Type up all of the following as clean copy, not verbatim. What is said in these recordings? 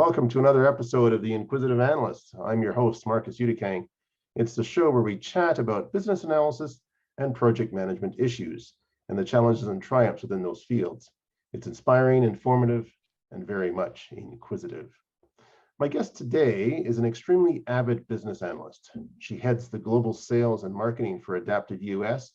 Welcome to another episode of the Inquisitive Analyst. I'm your host, Marcus Udikang. It's the show where we chat about business analysis and project management issues and the challenges and triumphs within those fields. It's inspiring, informative, and very much inquisitive. My guest today is an extremely avid business analyst. She heads the global sales and marketing for AdaptiveUS,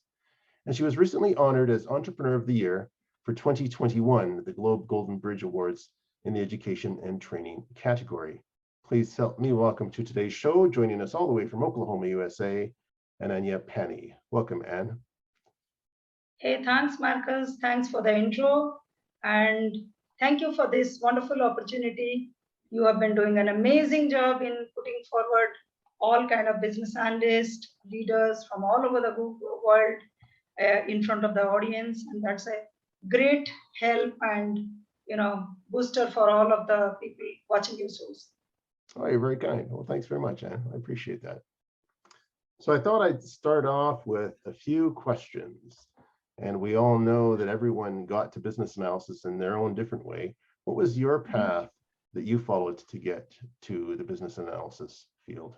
and she was recently honored as Entrepreneur of the Year for 2021 at the Globe Golden Bridge Awards in the education and training category. Please help me welcome to today's show, joining us all the way from Oklahoma, USA, Ananya Pani. Welcome, Ann. Hey, thanks, Marcus. Thanks for the intro. And thank you for this wonderful opportunity. You have been doing an amazing job in putting forward all kind of business analysts, leaders from all over the world in front of the audience. And that's a great help and booster for all of the people watching your shows. Oh, you're very kind. Well, thanks very much, Ann. I appreciate that. So I thought I'd start off with a few questions. And we all know that everyone got to business analysis in their own different way. What was your path that you followed to get to the business analysis field?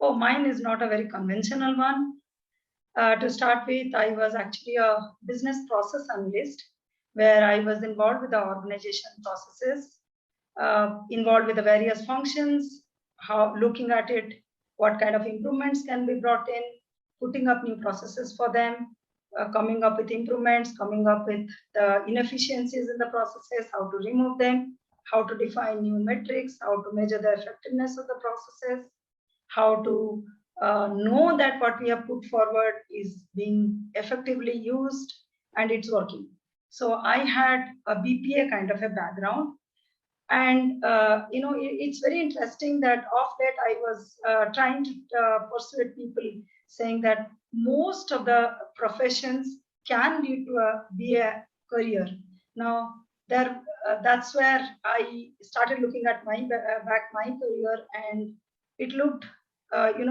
Oh, mine is not a very conventional one. To start with, I was actually a business process analyst, where I was involved with the organization processes, involved with the various functions, how looking at it, what kind of improvements can be brought in, putting up new processes for them, coming up with improvements, coming up with the inefficiencies in the processes, how to remove them, how to define new metrics, how to measure the effectiveness of the processes, how to know that what we have put forward is being effectively used and it's working. So I had a BPA kind of a background, and it's very interesting that of that I was trying to persuade people, saying that most of the professions can lead to a BA career. Now that's where I started looking at my career, and it looked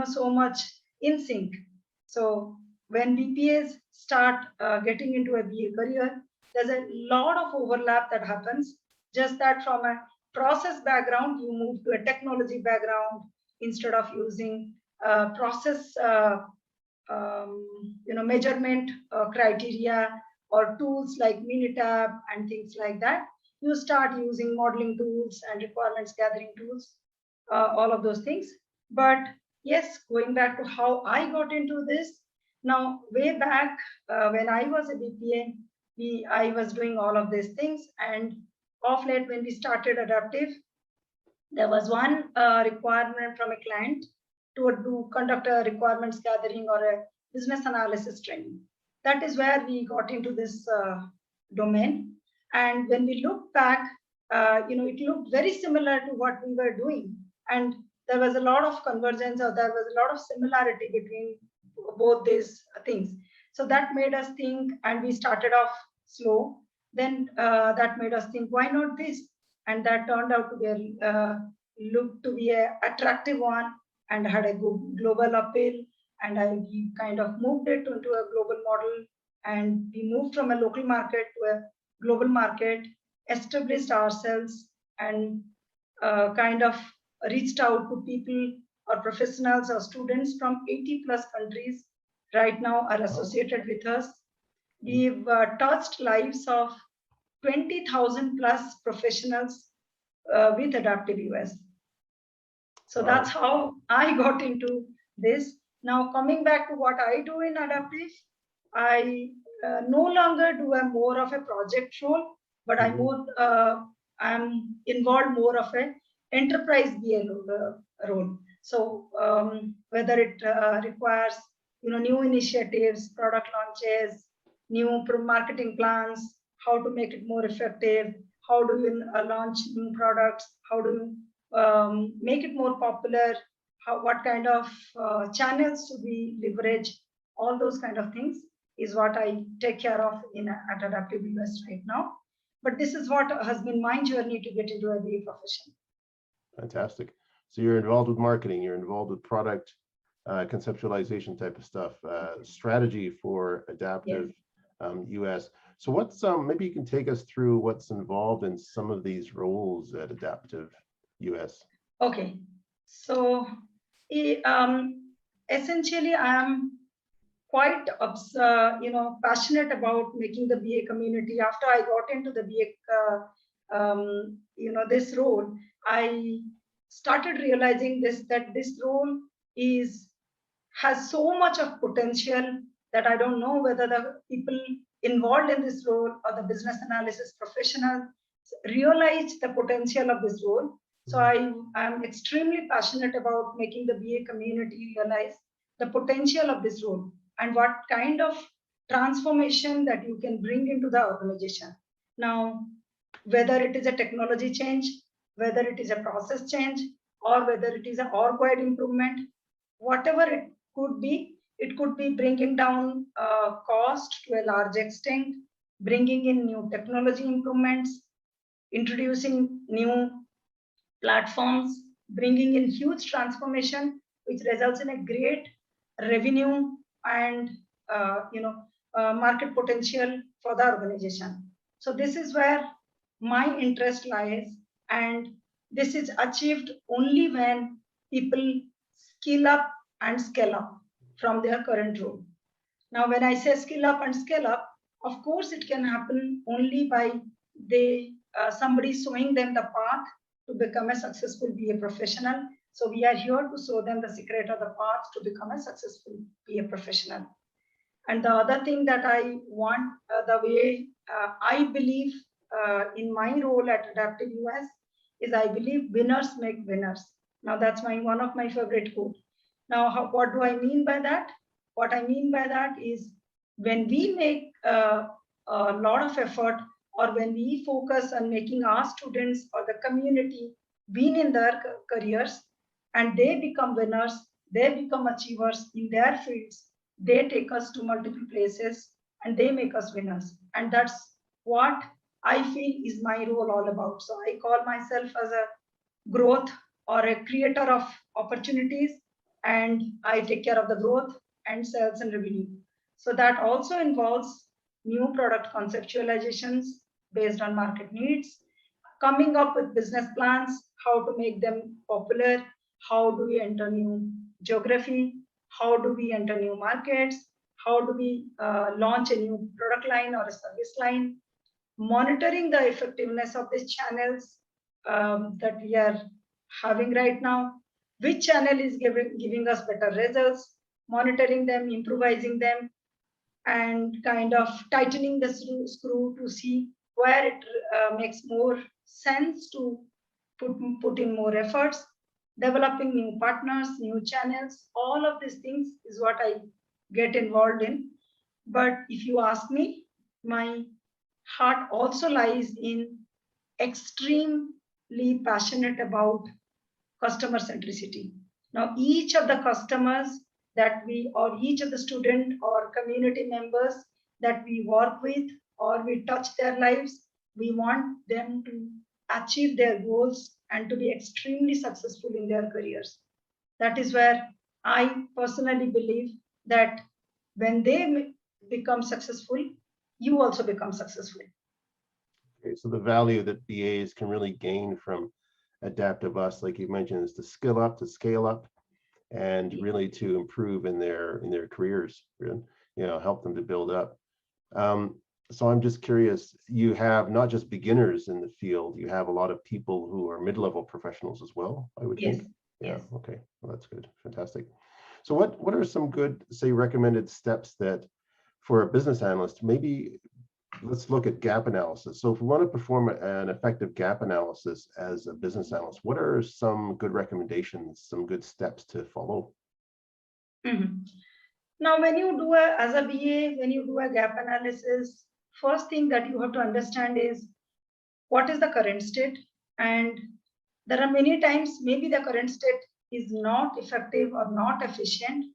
so much in sync. So when BPAs start getting into a BA career, there's a lot of overlap that happens. Just that from a process background, you move to a technology background instead of using process measurement criteria or tools like Minitab and things like that. You start using modeling tools and requirements gathering tools, all of those things. But yes, going back to how I got into this, now way back when I was a BPA, I was doing all of these things, and of late when we started Adaptive, there was one requirement from a client to conduct a requirements gathering or a business analysis training. That is where we got into this domain. And when we look back, it looked very similar to what we were doing. And there was a lot of convergence, or there was a lot of similarity between both these things. So that made us think, and we started off slow. Then that made us think, why not this? And that turned out to be looked to be an attractive one and had a good global appeal. And we kind of moved it into a global model, and we moved from a local market to a global market, established ourselves, and kind of reached out to people or professionals or students from 80 plus countries right now are associated with us. We've touched lives of 20,000 plus professionals with AdaptiveUS. So that's how I got into this. Now coming back to what I do in Adaptive, I no longer do a more of a project role, but I'm involved more of a enterprise BA role. So whether it requires new initiatives, product launches, new marketing plans, how to make it more effective, how do you launch new products, how do you make it more popular, what kind of channels to be leverage, all those kind of things is what I take care of at AdaptiveUS right now. But this is what has been my journey to get into a BA profession. Fantastic. So you're involved with marketing, you're involved with product conceptualization type of stuff, strategy for Adaptive US. So what's maybe you can take us through what's involved in some of these roles at Adaptive US? Okay, so essentially, I am quite passionate about making the BA community. After I got into the BA, this role, I started realizing that this role has so much of potential that I don't know whether the people involved in this role or the business analysis professionals realize the potential of this role. So I am extremely passionate about making the BA community realize the potential of this role and what kind of transformation that you can bring into the organization. Now, whether it is a technology change, whether it is a process change, or whether it is an org-wide improvement, whatever it could be bringing down cost to a large extent, bringing in new technology improvements, introducing new platforms, bringing in huge transformation, which results in a great revenue and market potential for the organization. So this is where my interest lies, and this is achieved only when people skill up and scale up from their current role. Now, when I say skill up and scale up, of course, it can happen only by somebody showing them the path to become a successful BA professional. So we are here to show them the secret of the path to become a successful BA professional. And the other thing that I want, the way I believe in my role at AdaptiveUS is I believe winners make winners. Now that's one of my favorite quotes. Now, what do I mean by that? What I mean by that is when we make a lot of effort, or when we focus on making our students or the community win in their careers and they become winners, they become achievers in their fields, they take us to multiple places and they make us winners. And that's what I feel is my role all about. So I call myself as a growth or a creator of opportunities, and I take care of the growth and sales and revenue. So that also involves new product conceptualizations based on market needs, coming up with business plans, how to make them popular, how do we enter new geography, how do we enter new markets, how do we launch a new product line or a service line, monitoring the effectiveness of these channels that we are having right now, which channel is giving us better results, monitoring them, improvising them, and kind of tightening the screw to see where it makes more sense to put in more efforts, developing new partners, new channels. All of these things is what I get involved in. But if you ask me, my heart also lies in extremely passionate about customer centricity. Now, each of the customers that we, or each of the student or community members that we work with or we touch their lives, we want them to achieve their goals and to be extremely successful in their careers. That is where I personally believe that when they become successful, you also become successful. Okay, so the value that BAs can really gain from AdaptiveUS, like you mentioned, is to skill up, to scale up, and really to improve in their careers, help them to build up. So I'm just curious, you have not just beginners in the field, you have a lot of people who are mid-level professionals as well, I would think. Yeah, yes. Okay, well, that's good, fantastic. So what are some good, say, recommended steps that for a business analyst, maybe let's look at gap analysis. So if we want to perform an effective gap analysis as a business analyst, what are some good recommendations, some good steps to follow? Mm-hmm. Now, when you do as a BA, when you do a gap analysis, first thing that you have to understand is what is the current state. And there are many times maybe the current state is not effective or not efficient.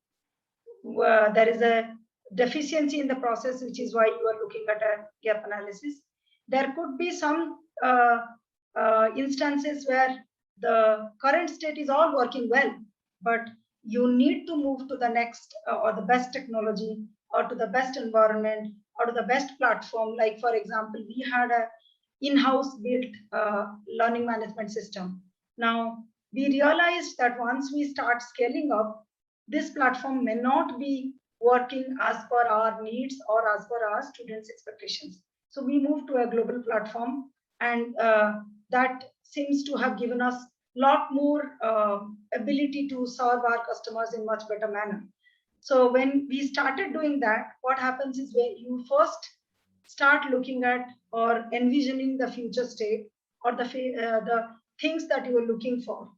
There is a deficiency in the process, which is why you are looking at a gap analysis. There could be some instances where the current state is all working well, but you need to move to the next or the best technology or to the best environment or to the best platform. Like, for example, we had a in-house built learning management system. Now, we realized that once we start scaling up, this platform may not be working as per our needs or as per our students' expectations. So we moved to a global platform, and that seems to have given us a lot more ability to serve our customers in much better manner. So when we started doing that, what happens is when you first start looking at or envisioning the future state or the things that you are looking for.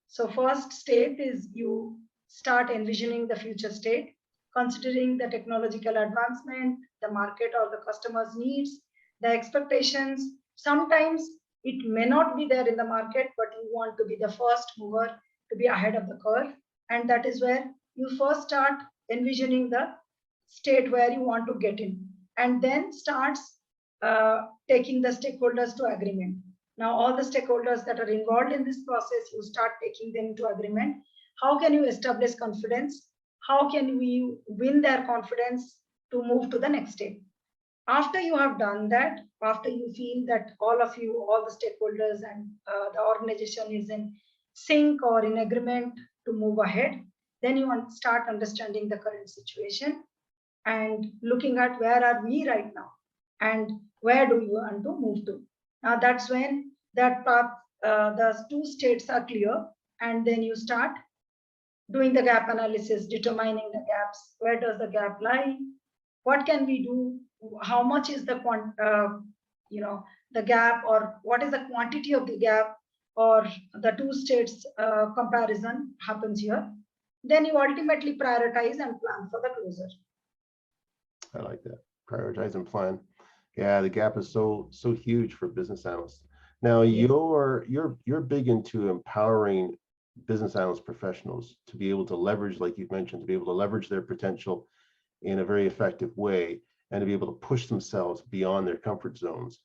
So first step is you start envisioning the future state, considering the technological advancement, the market or the customer's needs, the expectations. Sometimes it may not be there in the market, but you want to be the first mover to be ahead of the curve. And that is where you first start envisioning the state where you want to get in, and then starts taking the stakeholders to agreement. Now, all the stakeholders that are involved in this process, you start taking them to agreement. How can you establish confidence? How can we win their confidence to move to the next step? After you have done that, after you feel that all of you, all the stakeholders and the organization is in sync or in agreement to move ahead, then you want to start understanding the current situation and looking at where are we right now and where do you want to move to. Now that's when that path, the two states are clear, and then you start doing the gap analysis, determining the gaps. Where does the gap lie? What can we do? How much is the the gap, or what is the quantity of the gap, or the two states comparison happens here. Then you ultimately prioritize and plan for the closure. I like that. Prioritize and plan. Yeah, the gap is so huge for business analysts. Now, you're big into empowering business analyst professionals to be able to leverage, like you've mentioned, to be able to leverage their potential in a very effective way and to be able to push themselves beyond their comfort zones.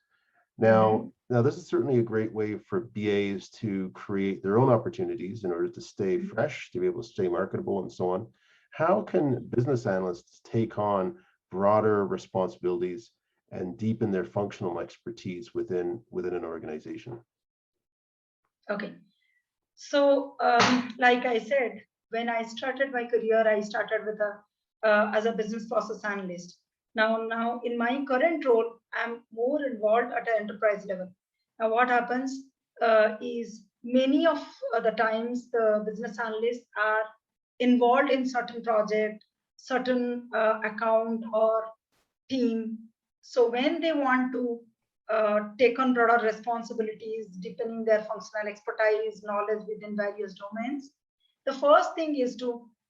Now, this is certainly a great way for BAs to create their own opportunities in order to stay fresh, to be able to stay marketable and so on. How can business analysts take on broader responsibilities and deepen their functional expertise within an organization? Okay. So, like I said, when I started my career, I started with as a business process analyst. Now in my current role, I'm more involved at an enterprise level. Now, what happens is many of the times the business analysts are involved in certain project, certain account or team. So when they want to take on broader responsibilities, deepening their functional expertise, knowledge within various domains, the first thing is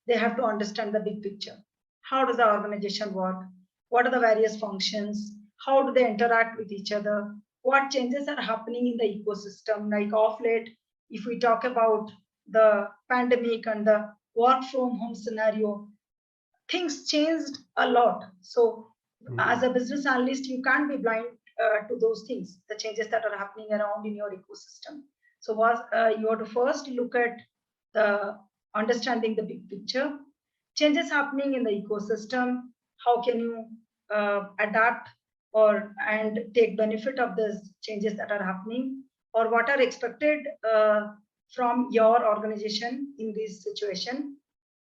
they have to understand the big picture. How does the organization work? What are the various functions? How do they interact with each other? What changes are happening in the ecosystem? Like of late, if we talk about the pandemic and the work from home scenario, things changed a lot. So as a business analyst, you can't be blind to those things, the changes that are happening around in your ecosystem. So you have to first look at the understanding the big picture, changes happening in the ecosystem. How can you adapt and take benefit of those changes that are happening, or what are expected from your organization in this situation?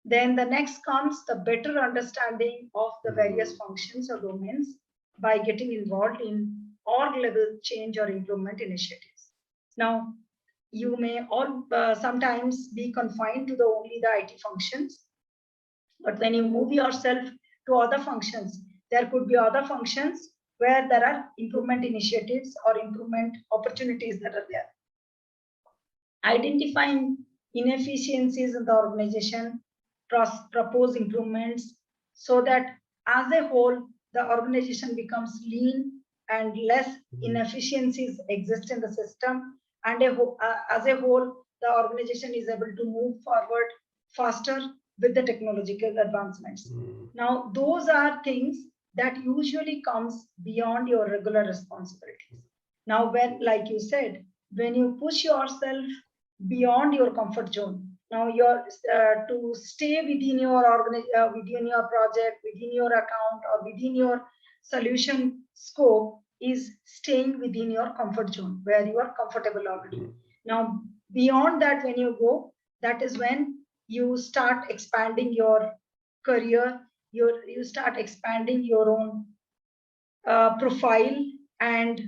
Then the next comes the better understanding of the various functions or domains by getting involved in org level change or improvement initiatives. Now, you may all sometimes be confined to only the IT functions, but when you move yourself to other functions, there could be other functions where there are improvement initiatives or improvement opportunities that are there. Identifying inefficiencies in the organization, propose improvements so that as a whole, the organization becomes lean and less inefficiencies exist in the system. And as a whole, the organization is able to move forward faster with the technological advancements. Now, those are things that usually comes beyond your regular responsibilities. Now, when, like you said, when you push yourself beyond your comfort zone, now you're to stay within your within your project, within your account, or within your solution scope is staying within your comfort zone where you are comfortable already. Now, Beyond that, when you go, that is when you start expanding your career, you start expanding your own profile, and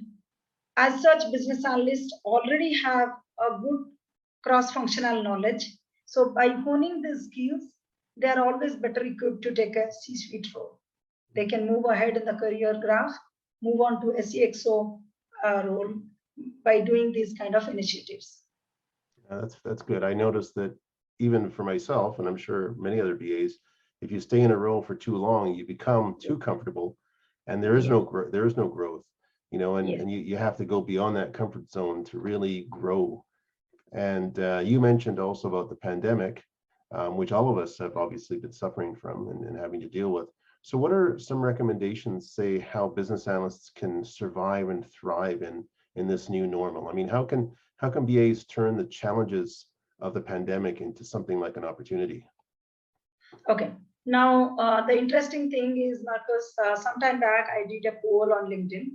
as such, business analysts already have a good cross-functional knowledge. So by honing these skills, they are always better equipped to take a C-suite role. They can move ahead in the career graph, move on to a CXO role by doing these kind of initiatives. That's good. I noticed that even for myself, and I'm sure many other BAs, if you stay in a role for too long, you become too comfortable, and there is no growth, you know, and you have to go beyond that comfort zone to really grow. And you mentioned also about the pandemic, which all of us have obviously been suffering from and having to deal with. So what are some recommendations, say, how business analysts can survive and thrive in this new normal? I mean, how can BAs turn the challenges of the pandemic into something like an opportunity? Okay. Now, the interesting thing is, Marcus, sometime back, I did a poll on LinkedIn,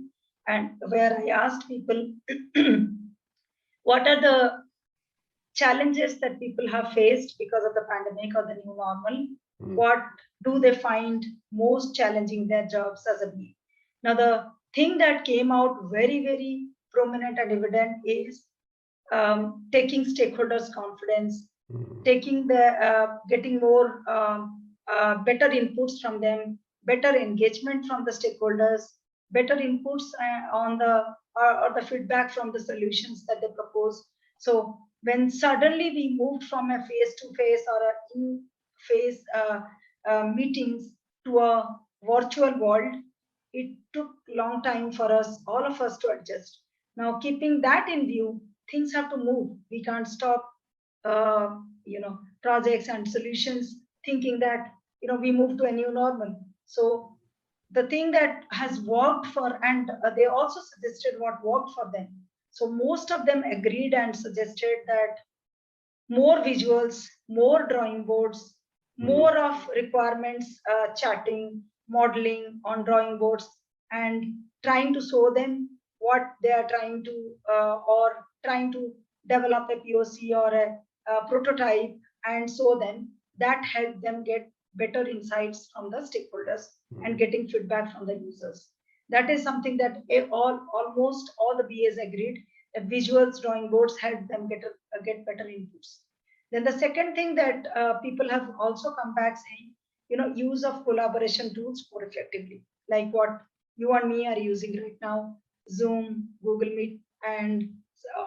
and where I asked people, what are the challenges that people have faced because of the pandemic or the new normal? What do they find most challenging in their jobs as a BA? Now, the thing that came out very, very prominent and evident is taking stakeholders' confidence, taking getting more better inputs from them, better engagement from the stakeholders, better inputs on the or the feedback from the solutions that they propose. So when suddenly we moved from a face-to-face or a in-face meetings to a virtual world, it took a long time for us, all of us, to adjust. Now, keeping that in view, things have to move. We can't stop, projects and solutions, thinking that we move to a new normal. So the thing that has worked for, and they also suggested what worked for them. So most of them agreed and suggested that more visuals, more drawing boards, more of requirements, chatting, modeling on drawing boards, and trying to show them what they are trying to, or trying to develop a POC or a prototype and show them. That helped them get better insights from the stakeholders and getting feedback from the users. That is something that almost all the BAs agreed, that visuals, drawing boards help them get better inputs. Then the second thing that people have also come back saying, use of collaboration tools more effectively, like what you and me are using right now, Zoom, Google Meet, and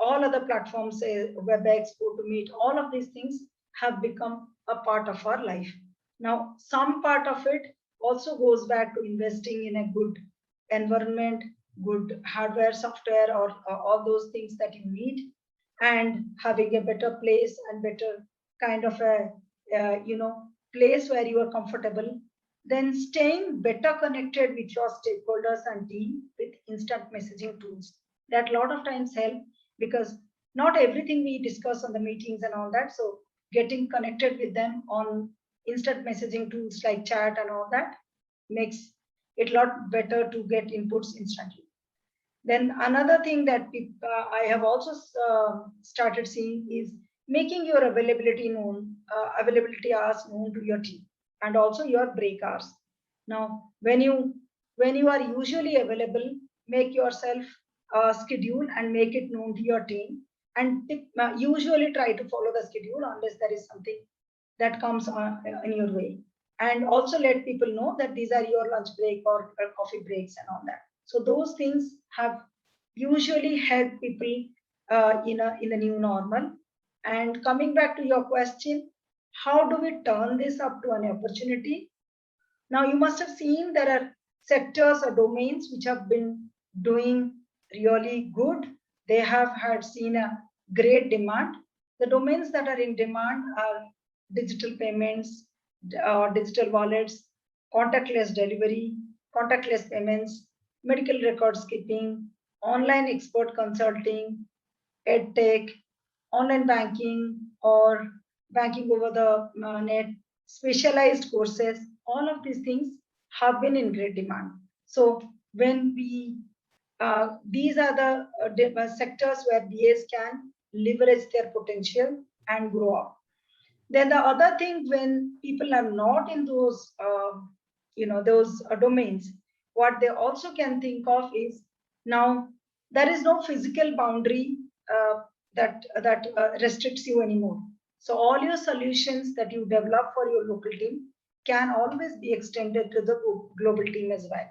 all other platforms, WebEx, GoToMeet, all of these things have become a part of our life. Now, some part of it also goes back to investing in a good environment, good hardware, software, or all those things that you need, and having a better place and better kind of a place where you are comfortable. Then staying better connected with your stakeholders and team with instant messaging tools. That a lot of times help, because not everything we discuss on the meetings and all that. So getting connected with them on instant messaging tools like chat and all that makes it a lot better to get inputs instantly. Then another thing that I have also started seeing is making your availability hours known to your team, and also your break hours. Now, when you are usually available, make yourself schedule and make it known to your team, and usually try to follow the schedule unless there is something that comes in your way. And also let people know that these are your lunch break or coffee breaks and all that. So those things have usually helped people in the new normal. And coming back to your question, how do we turn this up to an opportunity? Now, you must have seen there are sectors or domains which have been doing really good. They have had seen a great demand. The domains that are in demand are digital payments, digital wallets, contactless delivery, contactless payments, medical records keeping, online expert consulting, edtech, online banking, or banking over the net, specialized courses. All of these things have been in great demand. So when we these are the sectors where BAs can leverage their potential and grow up. Then the other thing, when people are not in those, those domains, what they also can think of is, now there is no physical boundary that restricts you anymore. So all your solutions that you develop for your local team can always be extended to the global team as well,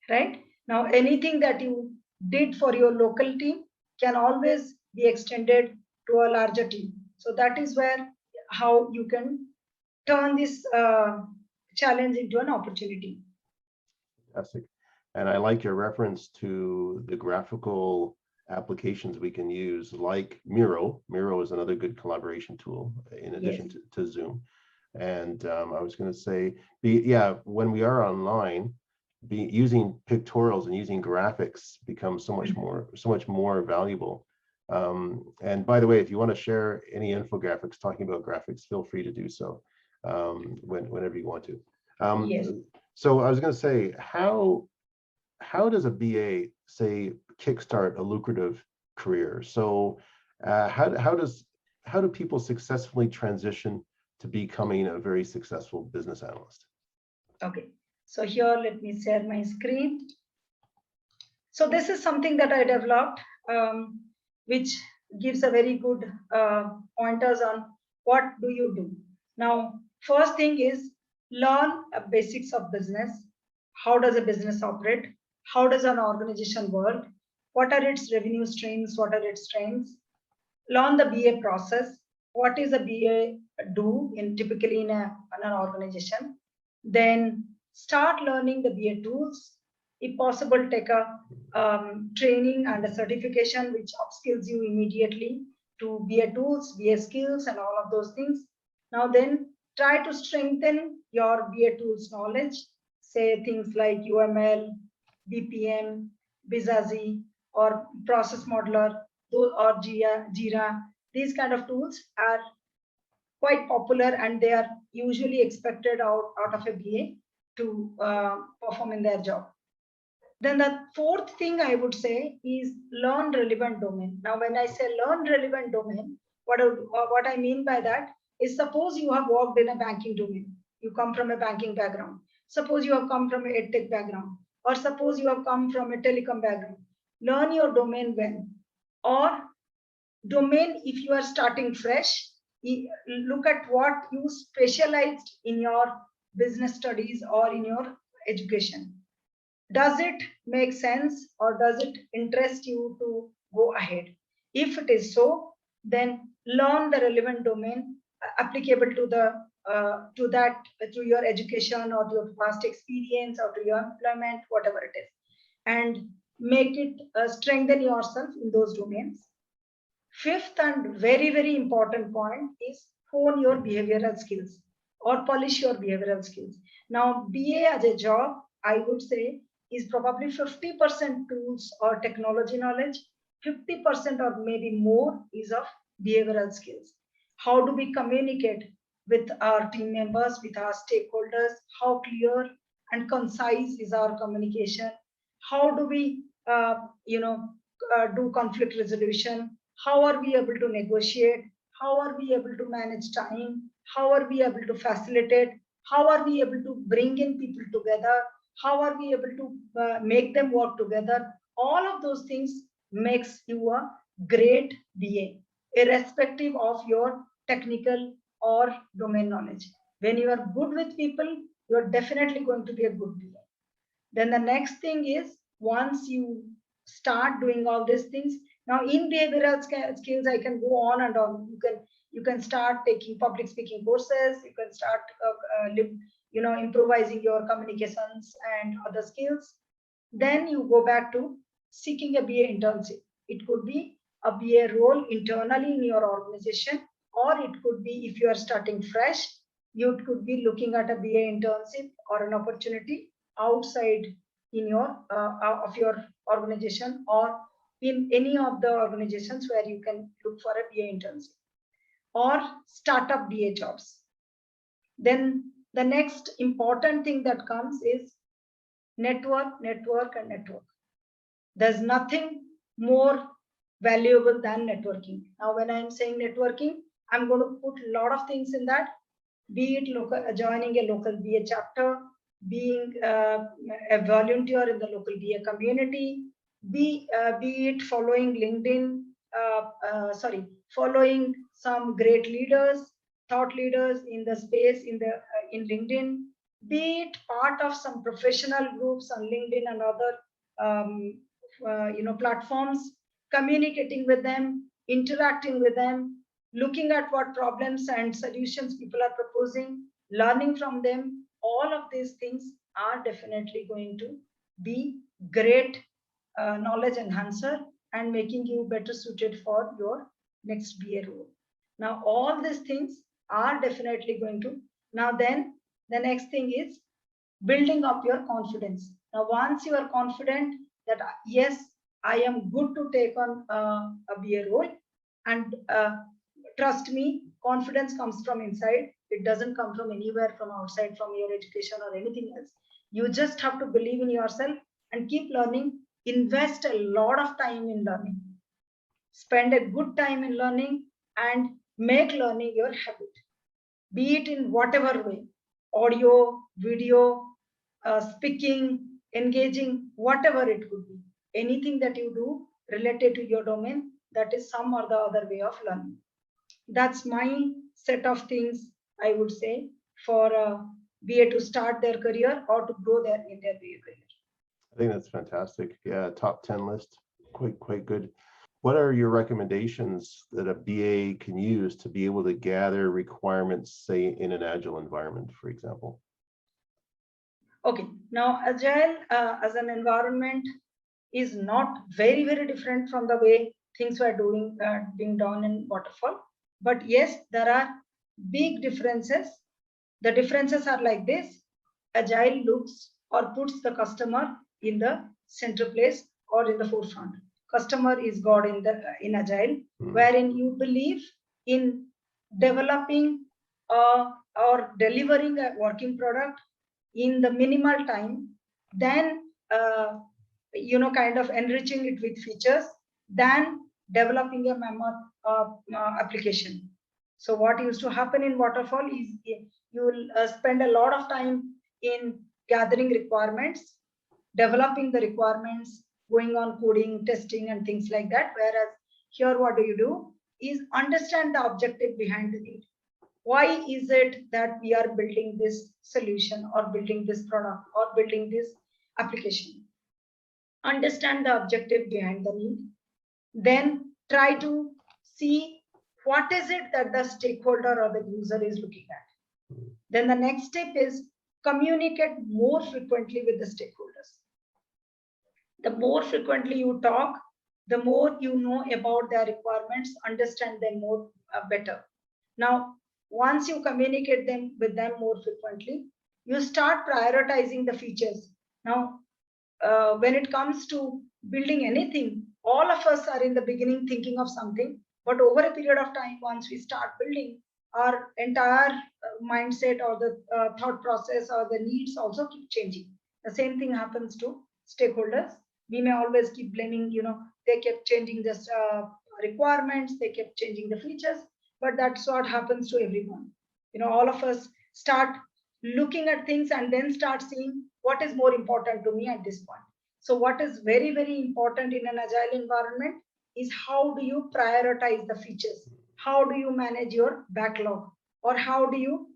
right? Now, anything that you did for your local team can always be extended to a larger team. So that is where how you can turn this challenge into an opportunity. Fantastic. And I like your reference to the graphical applications we can use, like Miro. Miro is another good collaboration tool in addition to Zoom. And I was going to say, when we are online, using pictorials and using graphics becomes so much more valuable. And by the way, if you want to share any infographics talking about graphics, feel free to do so whenever you want to. So I was going to say, how does a BA, say, kickstart a lucrative career? So how do people successfully transition to becoming a very successful business analyst? Okay, so here let me share my screen. So this is something that I developed, which gives a very good pointers on what do you do. Now, first thing is learn basics of business. How does a business operate? How does an organization work? What are its revenue streams? What are its strengths? Learn the BA process. What is a BA do typically in an organization? Then start learning the BA tools. If possible, take a training and a certification which upskills you immediately to BA tools, BA skills, and all of those things. Now then, try to strengthen your BA tools knowledge. Say things like UML, BPM, Bizazi, or Process Modeler, or Jira. These kind of tools are quite popular, and they are usually expected out of a BA to perform in their job. Then the fourth thing I would say is learn relevant domain. Now, when I say learn relevant domain, what I mean by that is, suppose you have worked in a banking domain. You come from a banking background. Suppose you have come from a edtech background, or suppose you have come from a telecom background. Learn your domain well. Or domain, if you are starting fresh, look at what you specialized in your business studies or in your education. Does it make sense, or does it interest you to go ahead? If it is so, then learn the relevant domain applicable to the to your education or to your past experience or to your employment, whatever it is, and make it strengthen yourself in those domains. Fifth and very, very important point is hone your behavioral skills or polish your behavioral skills. Now, BA as a job, I would say, is probably 50% tools or technology knowledge, 50% or maybe more is of behavioral skills. How do we communicate with our team members, with our stakeholders? How clear and concise is our communication? How do we, do conflict resolution? How are we able to negotiate? How are we able to manage time? How are we able to facilitate? How are we able to bring in people together? How are we able to make them work together? All of those things makes you a great BA, irrespective of your technical or domain knowledge. When you are good with people, you're definitely going to be a good BA. Then the next thing is, once you start doing all these things, now in behavioral skills, I can go on and on. You can start taking public speaking courses. You can start improvising your communications and other skills. Then you go back to seeking a BA internship. It could be a BA role internally in your organization, or it could be, if you are starting fresh, you could be looking at a BA internship or an opportunity outside in your of your organization, or in any of the organizations where you can look for a BA internship or startup BA jobs. Then the next important thing that comes is network, network, and network. There's nothing more valuable than networking. Now, when I'm saying networking, I'm going to put a lot of things in that, be it local, joining a local BA chapter, being a volunteer in the local BA community, be it following LinkedIn, following some great leaders, thought leaders in the space in LinkedIn, be it part of some professional groups on LinkedIn and other platforms, communicating with them, interacting with them, looking at what problems and solutions people are proposing, learning from them. All of these things are definitely going to be great knowledge enhancer and making you better suited for your next BA role. Now, all these things are definitely going to. Now, then the next thing is building up your confidence. Now, once you are confident that yes, I am good to take on a BA role, and trust me, confidence comes from inside. It doesn't come from anywhere from outside, from your education or anything else. You just have to believe in yourself and keep learning. Invest a lot of time in learning. Spend a good time in learning and make learning your habit. Be it in whatever way, audio, video, speaking, engaging, whatever it could be. Anything that you do related to your domain, that is some or the other way of learning. That's my set of things I would say for BA to start their career or to grow in their BA career. I think that's fantastic. Yeah, top 10 list, quite good. What are your recommendations that a BA can use to be able to gather requirements, say, in an Agile environment, for example? Okay, now Agile as an environment is not very, very different from the way things were being done in Waterfall. But yes, there are big differences. The differences are like this. Agile looks or puts the customer in the center place or in the forefront. Customer is God in Agile, wherein you believe in developing or delivering a working product in the minimal time, then kind of enriching it with features, than developing a mammoth application. So what used to happen in Waterfall is you will spend a lot of time in gathering requirements, developing the requirements, going on coding, testing, and things like that. Whereas here, what do? Is understand the objective behind the need. Why is it that we are building this solution or building this product or building this application? Understand the objective behind the need. Then try to see what is it that the stakeholder or the user is looking at. Then the next step is communicate more frequently with the stakeholders. The more frequently you talk, the more you know about their requirements, understand them more better. Now, once you communicate with them more frequently, you start prioritizing the features. Now, when it comes to building anything, all of us are in the beginning thinking of something, but over a period of time, once we start building, our entire mindset or the thought process or the needs also keep changing. The same thing happens to stakeholders. We may always keep blaming, they kept changing the requirements, they kept changing the features, but that's what happens to everyone. All of us start looking at things and then start seeing what is more important to me at this point. So what is very, very important in an Agile environment is how do you prioritize the features? How do you manage your backlog? Or how do you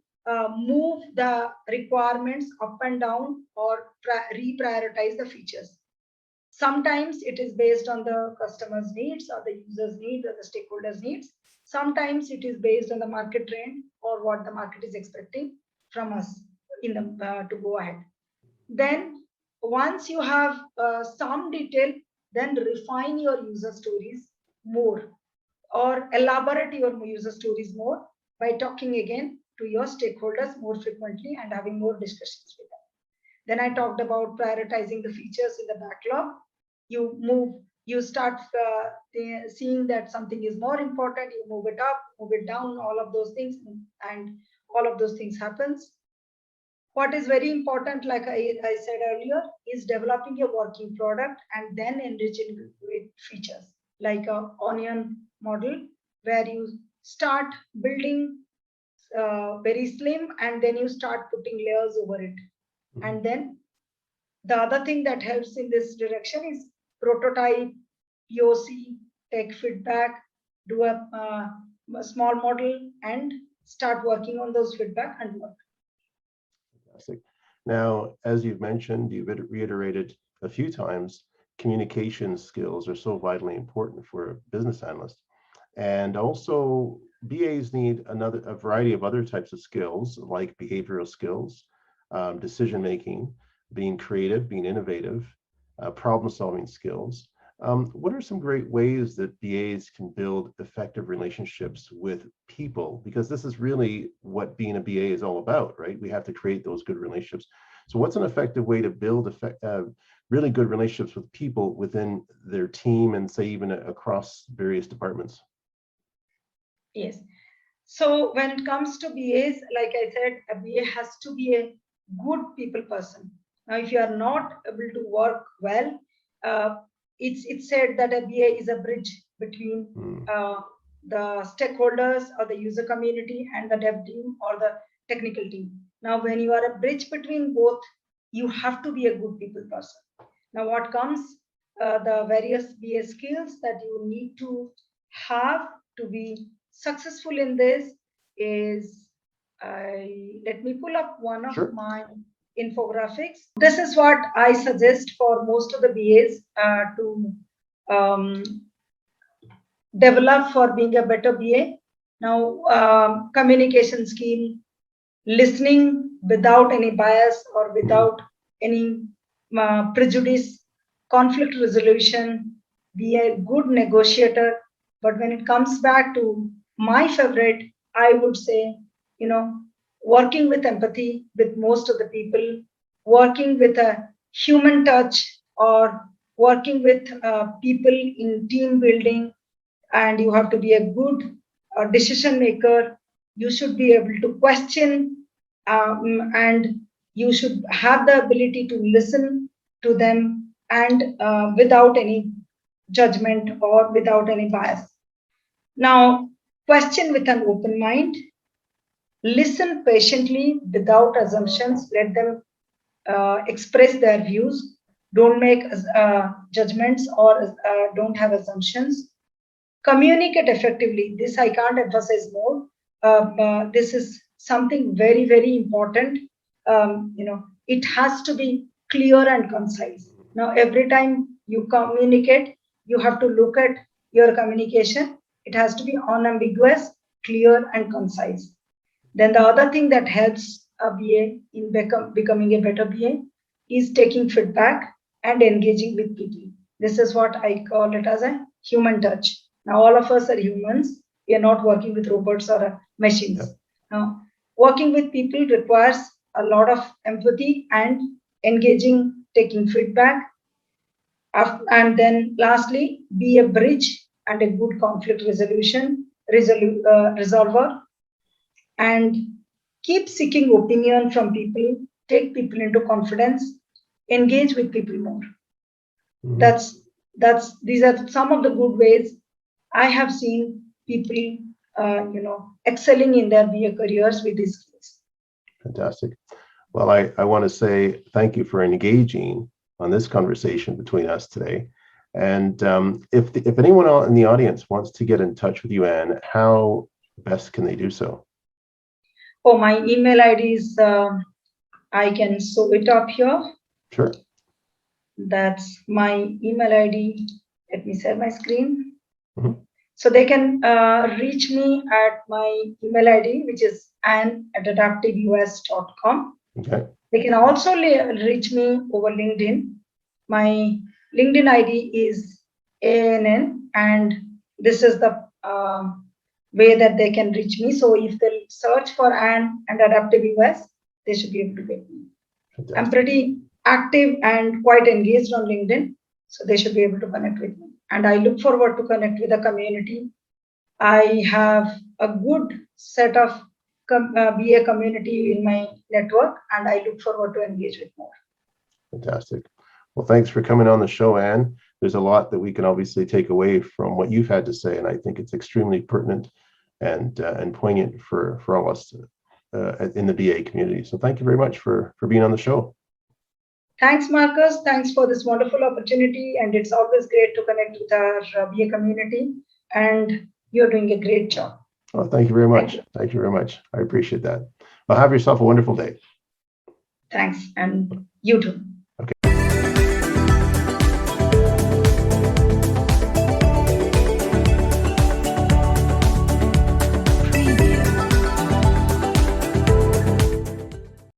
move the requirements up and down or reprioritize the features? Sometimes it is based on the customer's needs or the user's needs or the stakeholders' needs. Sometimes it is based on the market trend or what the market is expecting from us to go ahead. Then once you have some detail, then refine your user stories more or elaborate your user stories more by talking again to your stakeholders more frequently and having more discussions with them. Then I talked about prioritizing the features in the backlog. You start seeing that something is more important, you move it up, move it down, all of those things, and all of those things happens. What is very important, like I said earlier, is developing a working product and then enriching it with features. like a onion model, where you start building very slim, and then you start putting layers over it. And then the other thing that helps in this direction is prototype, POC, take feedback, do a small model, and start working on those feedback and work. Fantastic. Now, as you've mentioned, you've reiterated a few times, communication skills are so vitally important for a business analyst. And also, BAs need a variety of other types of skills, like behavioral skills, decision making, being creative, being innovative, problem solving skills. What are some great ways that BAs can build effective relationships with people? Because this is really what being a BA is all about, right? We have to create those good relationships. So what's an effective way to build really good relationships with people within their team, and say even across various departments? Yes. So when it comes to BAs, like I said, a BA has to be a good people person. Now, if you are not able to work well, it's said that a BA is a bridge between the stakeholders or the user community and the dev team or the technical team. Now, when you are a bridge between both, you have to be a good people person. Now, what comes, the various BA skills that you need to have to be successful in this is, let me pull up one of my infographics. This is what I suggest for most of the BAs to develop for being a better BA. Now, communication skill, listening without any bias or without any prejudice, conflict resolution, be a good negotiator. But when it comes back to my favorite, I would say, working with empathy with most of the people, working with a human touch, or working with people in team building, and you have to be a good decision maker. You should be able to question, and you should have the ability to listen to them, and without any judgment or without any bias. Now, question with an open mind, listen patiently without assumptions, let them express their views, don't make judgments or don't have assumptions. Communicate effectively. This I can't emphasize more. This is something very, very important. It has to be clear and concise. Now, every time you communicate, you have to look at your communication. It has to be unambiguous, clear, and concise. Then the other thing that helps a BA in becoming a better BA is taking feedback and engaging with people. This is what I call it as a human touch. Now, all of us are humans. We are not working with robots or machines. Yeah. Now, working with people requires a lot of empathy and engaging, taking feedback. And then lastly, be a bridge and a good conflict resolver. And keep seeking opinion from people, take people into confidence, engage with people more. These are some of the good ways I have seen people, excelling in their BA careers with these skills. Fantastic. Well, I want to say thank you for engaging on this conversation between us today. And if anyone in the audience wants to get in touch with you, Anne, how best can they do so? Oh, my email ID is, I can show it up here. Sure. That's my email ID. Let me share my screen. So they can reach me at my email ID, which is ann@adaptiveus.com. Okay. They can also reach me over LinkedIn. My LinkedIn ID is ANN, and this is the way that they can reach me. So if they search for Ann and AdaptiveUS, they should be able to get me. Fantastic. I'm pretty active and quite engaged on LinkedIn, so they should be able to connect with me. And I look forward to connect with the community. I have a good set of BA community in my network, and I look forward to engage with more. Fantastic. Well, thanks for coming on the show, Anne. there's a lot that we can obviously take away from what you've had to say, and I think it's extremely pertinent and poignant for all of us in the BA community. So thank you very much for being on the show. Thanks, Marcus. Thanks for this wonderful opportunity. And it's always great to connect with our BA community. And you're doing a great job. Oh, thank you very much. Thank you very much. I appreciate that. Well, have yourself a wonderful day. Thanks. And you too.